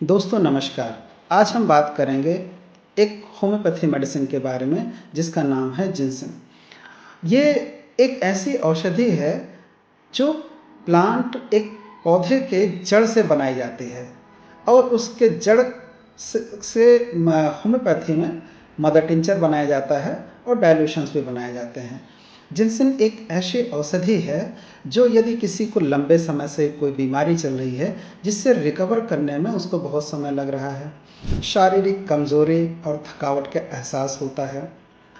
दोस्तों नमस्कार। आज हम बात करेंगे एक होम्योपैथी मेडिसिन के बारे में जिसका नाम है जिनसेन। ये एक ऐसी औषधि है जो प्लांट एक पौधे के जड़ से बनाई जाती है और उसके जड़ से होम्योपैथी में मदर टिंचर बनाया जाता है और डाइल्यूशंस भी बनाए जाते हैं। जिनसेन एक ऐसी औषधि है जो यदि किसी को लंबे समय से कोई बीमारी चल रही है जिससे रिकवर करने में उसको बहुत समय लग रहा है, शारीरिक कमज़ोरी और थकावट का एहसास होता है,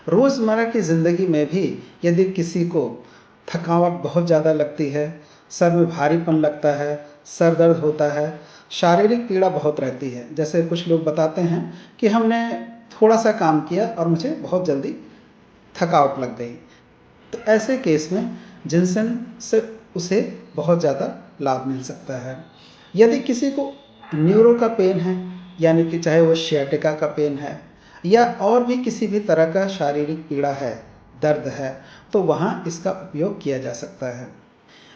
रोज़मर्रा की ज़िंदगी में भी यदि किसी को थकावट बहुत ज़्यादा लगती है, सर में भारीपन लगता है, सर दर्द होता है, शारीरिक पीड़ा बहुत रहती है। जैसे कुछ लोग बताते हैं कि हमने थोड़ा सा काम किया और मुझे बहुत जल्दी थकावट लग गई, तो ऐसे केस में जिनसेन से उसे बहुत ज़्यादा लाभ मिल सकता है। यदि किसी को न्यूरो का पेन है, यानी कि चाहे वो शियाटिका का पेन है या और भी किसी भी तरह का शारीरिक पीड़ा है, दर्द है, तो वहाँ इसका उपयोग किया जा सकता है।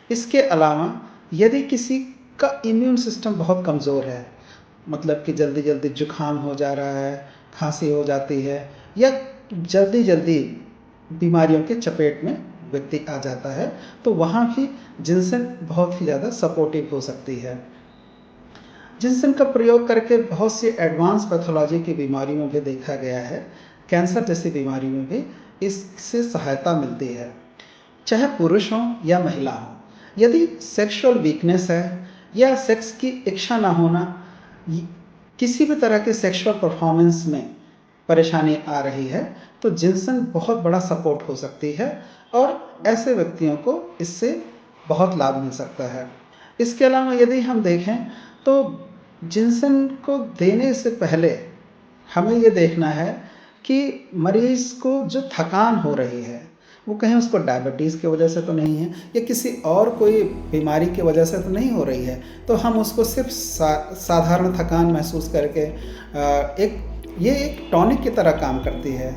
इसके अलावा यदि किसी का इम्यून सिस्टम बहुत कमज़ोर है, मतलब कि जल्दी जल्दी जुकाम हो जा रहा है, खांसी हो जाती है या जल्दी जल्दी बीमारियों के चपेट में व्यक्ति आ जाता है, तो वहाँ भी जिनसेन बहुत ही ज़्यादा सपोर्टिव हो सकती है। जिनसेन का प्रयोग करके बहुत सी एडवांस पैथोलॉजी की बीमारियों में भी देखा गया है। कैंसर जैसी बीमारी में भी इससे सहायता मिलती है, चाहे पुरुष हो या महिला हो। यदि सेक्सुअल वीकनेस है या सेक्स की इच्छा ना होना, किसी भी तरह के सेक्सुअल परफॉर्मेंस में परेशानी आ रही है, तो जिनसेन बहुत बड़ा सपोर्ट हो सकती है और ऐसे व्यक्तियों को इससे बहुत लाभ मिल सकता है। इसके अलावा यदि हम देखें तो जिनसेन को देने से पहले हमें ये देखना है कि मरीज़ को जो थकान हो रही है वो कहीं उसको डायबिटीज़ की वजह से तो नहीं है या किसी और कोई बीमारी की वजह से तो नहीं हो रही है, तो हम उसको सिर्फ साधारण थकान महसूस करके ये एक टॉनिक की तरह काम करती है।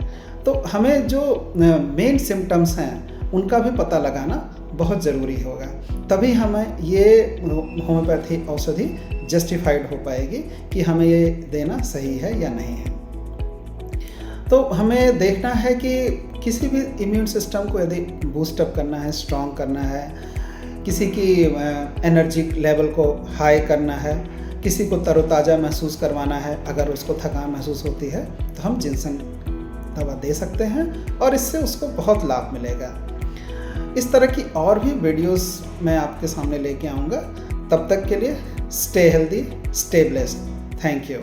तो हमें जो मेन सिम्टम्स हैं उनका भी पता लगाना बहुत ज़रूरी होगा, तभी हमें ये होम्योपैथी औषधि जस्टिफाइड हो पाएगी कि हमें ये देना सही है या नहीं है। तो हमें देखना है कि किसी भी इम्यून सिस्टम को यदि बूस्टअप करना है, स्ट्रॉन्ग करना है, किसी की एनर्जी लेवल को हाई करना है, किसी को तरोताज़ा महसूस करवाना है, अगर उसको थकान महसूस होती है तो हम जिनसेन दवा दे सकते हैं और इससे उसको बहुत लाभ मिलेगा। इस तरह की और भी वीडियोस मैं आपके सामने लेके आऊँगा। तब तक के लिए stay healthy, stay blessed. Thank you.